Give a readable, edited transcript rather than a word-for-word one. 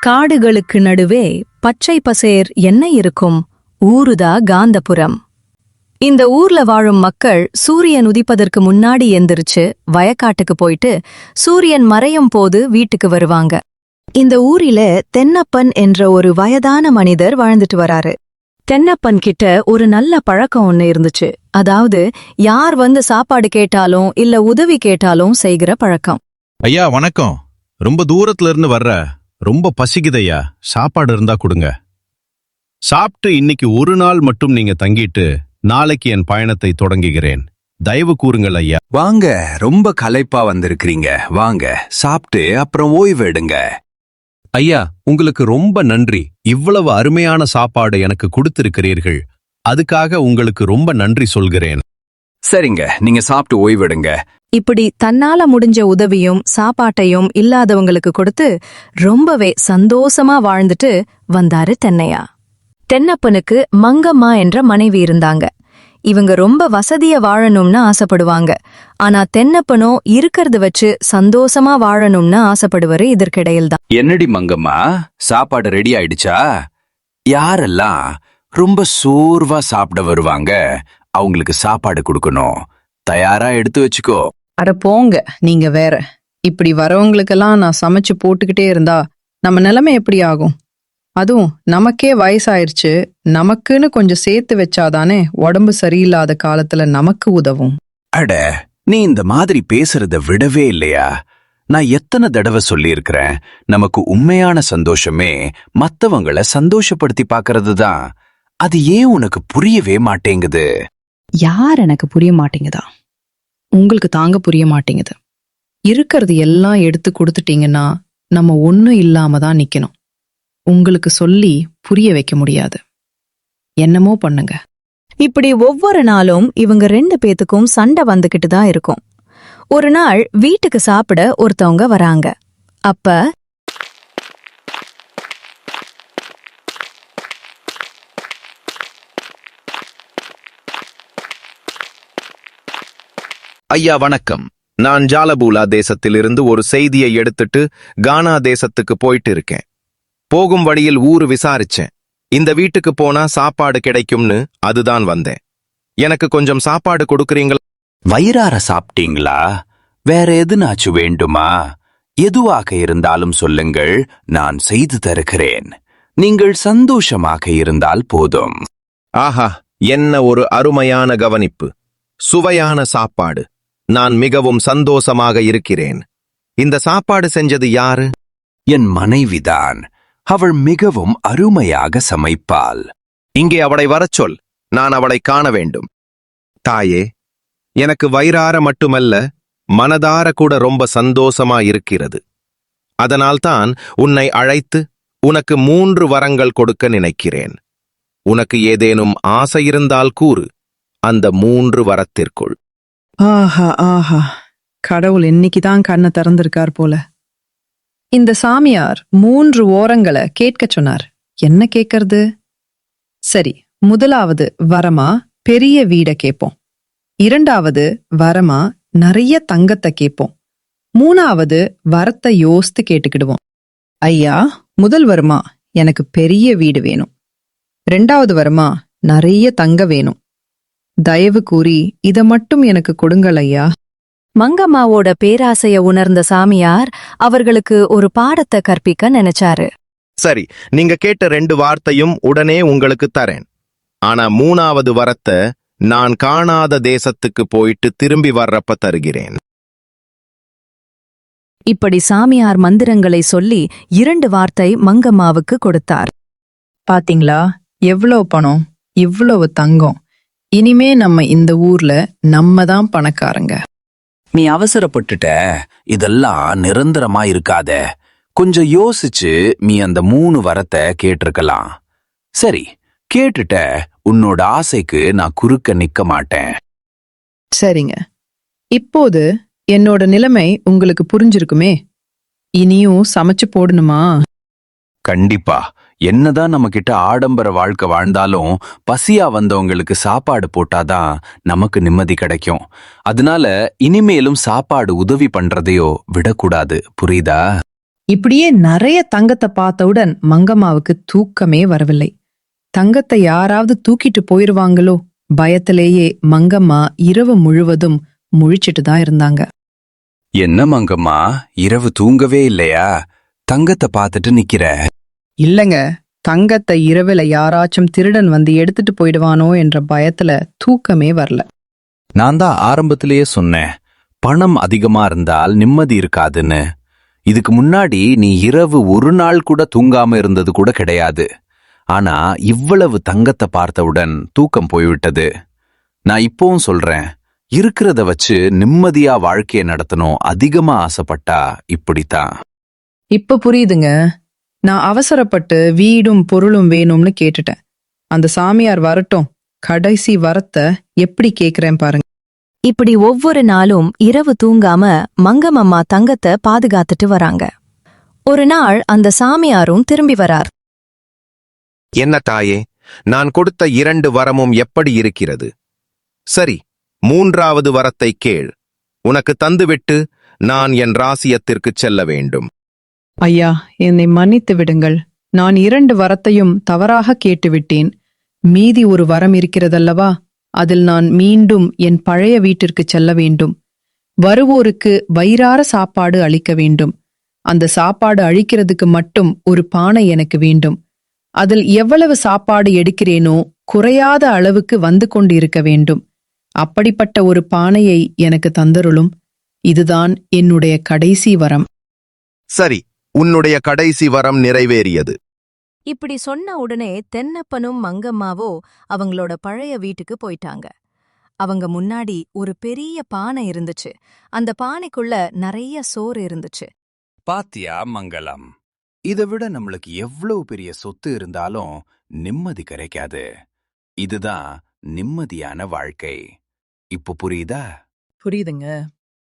காடுகளுக்கு நடுவே பச்சை பசேர் என்ன இருக்கும்? ஊருதா காந்தபுரம். இந்த ஊர்ல வாழும் மக்கள் சூரியன் உதிப்பதற்கு முன்னாடி எந்திரிச்சு வயக்காட்டுக்கு போயிட்டு சூரியன் மறையும் போது வீட்டுக்கு வருவாங்க. இந்த ஊரில தென்னப்பன் என்ற ஒரு வயதான மனிதர் வாழ்ந்துட்டு வராரு. தென்னப்பன் கிட்ட ஒரு நல்ல பழக்கம் ஒண்ணு இருந்துச்சு. அதாவது யார் வந்து சாப்பாடு கேட்டாலும் இல்ல உதவி கேட்டாலும் செய்கிற பழக்கம். ஐயா வணக்கம். ரொம்ப தூரத்துல இருந்து வர்ற, ரொம்ப பசிக்குதையா, சாப்பாடு இருந்தா கொடுங்க. சாப்பிட்டு இன்னைக்கு ஒரு நாள் மட்டும் நீங்க தங்கிட்டு நாளைக்கு என் பயணத்தை தொடங்குகிறேன். தயவு கூறுங்கள் ஐயா. வாங்க, ரொம்ப களைப்பா வந்திருக்கிறீங்க. வாங்க சாப்பிட்டு அப்புறம் ஓய்வு எடுங்க. ஐயா உங்களுக்கு ரொம்ப நன்றி. இவ்வளவு அருமையான சாப்பாடு எனக்கு கொடுத்திருக்கிறீர்கள். அதுக்காக உங்களுக்கு ரொம்ப நன்றி சொல்கிறேன். சரிங்க, நீங்க சாப்பிட்டு ஓய்வு எடுங்க. இப்படி தன்னால முடிஞ்ச உதவியும் சாப்பாட்டையும் இல்லாதவங்களுக்கு கொடுத்து ரொம்பவே சந்தோஷமா வாழ்ந்துட்டு வந்தாரு தென்னையா. தென்னப்பனுக்கு மங்கம்மா என்ற மனைவி இருந்தாங்க. இவங்க ரொம்ப வசதிய வாழணும்னு ஆசைப்படுவாங்க. ஆனா தென்னப்பனோ இருக்கிறது வச்சு சந்தோஷமா வாழணும்னு ஆசைப்படுவாரு. இதற்கிடையில்தான், என்னடி மங்கம்மா, சாப்பாடு ரெடி ஆயிடுச்சா? யாரெல்லாம் ரொம்ப சோர்வா சாப்பிட வருவாங்க அவங்களுக்கு சாப்பாடு கொடுக்கணும். தயாரா எடுத்து வச்சுக்கோ. அட போங்க, நீங்க வேற. இப்படி வரவங்களுக்கெல்லாம் நான் சமைச்சு போட்டுக்கிட்டே இருந்தா நம்ம நிலைமை எப்படி ஆகும்? அதுவும் நமக்கே வயசாயிருச்சு, நமக்குன்னு கொஞ்சம் சேர்த்து வச்சாதானே உடம்பு சரியில்லாத காலத்துல நமக்கு உதவும். அட, நீ இந்த மாதிரி பேசுறத விடவே இல்லையா? நான் எத்தனை தடவை சொல்லியிருக்கிறேன், நமக்கு உண்மையான சந்தோஷமே மத்தவங்கள சந்தோஷப்படுத்தி பாக்குறது தான். அது ஏன் உனக்கு புரியவே மாட்டேங்குது? யார் எனக்கு புரிய மாட்டேங்குதா? உங்களுக்கு தாங்க புரிய மாட்டேங்குது. இருக்கிறது எல்லாம் எடுத்து கொடுத்துட்டீங்கன்னா நம்ம ஒன்னும் இல்லாம தான் நிக்கணும். உங்களுக்கு சொல்லி புரிய வைக்க முடியாது. என்னமோ பண்ணுங்க. இப்படி ஒவ்வொரு நாளும் இவங்க 2 பேத்துக்கும் சண்டை வந்துகிட்டு தான் இருக்கும். ஒரு நாள் வீட்டுக்கு சாப்பிட ஒருத்தவங்க வராங்க. அப்ப ஐயா வணக்கம். நான் ஜாலபூலா தேசத்திலிருந்து ஒரு செய்தியை எடுத்துட்டு கானா தேசத்துக்கு போயிட்டு இருக்கேன். போகும் வழியில் ஊரு விசாரிச்சேன். இந்த வீட்டுக்கு போனா சாப்பாடு கிடைக்கும்னு அதுதான் வந்தேன். எனக்கு கொஞ்சம் சாப்பாடு கொடுக்கறீங்களா? வயிறார சாப்பிட்டீங்களா? வேற எதுனாச்சும் வேண்டுமா? எதுவாக இருந்தாலும் சொல்லுங்கள், நான் செய்து தருகிறேன். நீங்கள் சந்தோஷமாக இருந்தால் போதும். ஆஹா, என்ன ஒரு அருமையான கவனிப்பு. சுவையான சாப்பாடு. நான் மிகவும் சந்தோஷமாக இருக்கிறேன். இந்த சாப்பாடு செஞ்சது யாரு? என் மனைவிதான். அவள் மிகவும் அருமையாக சமைப்பாள். இங்கே அவளை வரச் சொல். நான் அவளை காண வேண்டும். தாயே, எனக்கு வயிறார மட்டுமல்ல, மனதார கூட ரொம்ப சந்தோஷமா இருக்கிறது. அதனால்தான் உன்னை அழைத்து உனக்கு 3 வரங்கள் கொடுக்க நினைக்கிறேன். உனக்கு ஏதேனும் ஆசை இருந்தால் கூறு. அந்த 3 வரத்திற்குள். ஆஹா ஆஹா, கடவுள் என்னைக்குதான் கண்ணை திறந்திருக்கார் போல. இந்த சாமியார் 3 ஓரங்களை கேட்க சொன்னார். என்ன கேட்கறது? சரி, முதலாவது வரமா பெரிய வீட கேட்போம். 2வது வரமா நிறைய தங்கத்தை கேட்போம். 3வது வரத்தை யோசித்து கேட்டுக்கிடுவோம். ஐயா, முதல் வருமா எனக்கு பெரிய வீடு வேணும். 2வது வருமா நிறைய தங்க வேணும். தயவு கூறி இத மட்டும் எனக்கு கொடுங்கள் ஐயா. மங்கம்மாவோட பேராசைய உணர்ந்த சாமியார் அவர்களுக்கு ஒரு பாடத்தை கற்பிக்க நினைச்சாரு. சரி, நீங்க கேட்ட 2 வார்த்தையும் உடனே உங்களுக்கு தரேன். ஆனா 3வது வரத்தை நான் காணாத தேசத்துக்கு போயிட்டு திரும்பி வர்றப்ப தருகிறேன். இப்படி சாமியார் மந்திரங்களை சொல்லி 2 வார்த்தை மங்கம்மாவுக்கு கொடுத்தார். பாத்தீங்களா, எவ்வளவு பணம், இவ்வளவு தங்கம். இனிமே நம்ம இந்த ஊர்ல நம்ம தான் பணக்காரங்க. நீ அவசரப்பட்டுட்ட. இதெல்லாம் நிரந்தரமா இருக்காத. கொஞ்சம் யோசிச்சு நீ அந்த 3 வரத்தை கேட்டிருக்கலாம். சரி, கேட்டுட்ட. உன்னோட ஆசைக்கு நான் குறுக்க நிக்க மாட்டேன். சரிங்க, இப்போது என்னோட நிலைமை உங்களுக்கு புரிஞ்சிருக்குமே. இனியும் சமைச்சு போடணுமா? கண்டிப்பா. என்னதான் நம்ம கிட்ட ஆடம்பர வாழ்க்கை வாழ்ந்தாலும் பசியா வந்தவங்களுக்கு சாப்பாடு போட்டாதான் நமக்கு நிம்மதி கிடைக்கும். அதனால இனிமேலும் சாப்பாடு உதவி பண்றதையோ விடக்கூடாது, புரியுதா? இப்படியே நிறைய தங்கத்தை பார்த்தவுடன் மங்கம்மாவுக்கு தூக்கமே வரவில்லை. தங்கத்தை யாராவது தூக்கிட்டு போயிருவாங்களோ பயத்திலேயே மங்கம்மா இரவு முழுவதும் முழிச்சிட்டு தான் இருந்தாங்க. என்ன மங்கம்மா, இரவு தூங்கவே இல்லையா? தங்கத்தை பார்த்துட்டு நிக்கிற. இல்லங்க, தங்கத்தை இரவுல யாராச்சும் திருடன் வந்து எடுத்துட்டு போயிடுவானோ என்ற பயத்துல தூக்கமே வரல. நான் தான் ஆரம்பத்திலேயே சொன்னேன், பணம் அதிகமா இருந்தால் நிம்மதி இருக்காதுன்னு. இதுக்கு முன்னாடி நீ இரவு ஒரு நாள் கூட தூங்காம இருந்தது கூட கிடையாது. ஆனா இவ்வளவு தங்கத்தை பார்த்தவுடன் தூக்கம் போய்விட்டது. நான் இப்பவும் சொல்றேன், இருக்கிறத வச்சு நிம்மதியா வாழ்க்கையை நடத்தணும். அதிகமா ஆசைப்பட்டா இப்படித்தான். இப்ப புரியுதுங்க. நான் அவசரப்பட்டு வீடும் பொருளும் வேணும்னு கேட்டுட்டேன். அந்த சாமியார் வரட்டும், கடைசி வரத்தை எப்படி கேக்குறேன் பாருங்க. இப்படி ஒவ்வொரு நாளும் இரவு தூங்காம மங்கம்மா தங்கத்தை பாதுகாத்துட்டு வராங்க. ஒரு நாள் அந்த சாமியாரும் திரும்பி வரார். என்ன தாயே, நான் கொடுத்த 2 வரமும் எப்படி இருக்கிறது? சரி, 3வது வரத்தை கேள். உனக்கு தந்துவிட்டு நான் என் ராசியத்திற்குச் செல்ல வேண்டும். ஐயா, என்னை மன்னித்து விடுங்கள். நான் 2 வரத்தையும் தவறாக கேட்டுவிட்டேன். மீதி ஒரு வரம் இருக்கிறதல்லவா, அதில் நான் மீண்டும் என் பழைய வீட்டிற்கு செல்ல வேண்டும். வருவோருக்கு வயிறார சாப்பாடு அளிக்க வேண்டும். அந்த சாப்பாடு அளிக்கிறதுக்கு மட்டும் ஒரு பானை எனக்கு வேண்டும். அதில் எவ்வளவு சாப்பாடு எடுக்கிறேனோ குறையாத அளவுக்கு வந்து கொண்டிருக்க வேண்டும். அப்படிப்பட்ட ஒரு பானையை எனக்கு தந்தருளும். இதுதான் என்னுடைய கடைசி வரம். சரி, உன்னுடைய கடைசி வரம் நிறைவேறியது. இப்படி சொன்ன உடனே தென்னப்பனும் மங்கம்மாவோ அவங்களோட பழைய வீட்டுக்கு போயிட்டாங்க. அவங்க முன்னாடி ஒரு பெரிய பானை இருந்துச்சு. அந்த பானைக்குள்ள நிறைய சோறு இருந்துச்சு. பாத்தியா மங்களம், இதை விட நம்மளுக்கு எவ்வளவு பெரிய சொத்து இருந்தாலும் நிம்மதி கிடைக்காது. இதுதான் நிம்மதியான வாழ்க்கை. இப்போ புரியுதா? புரியுதுங்க.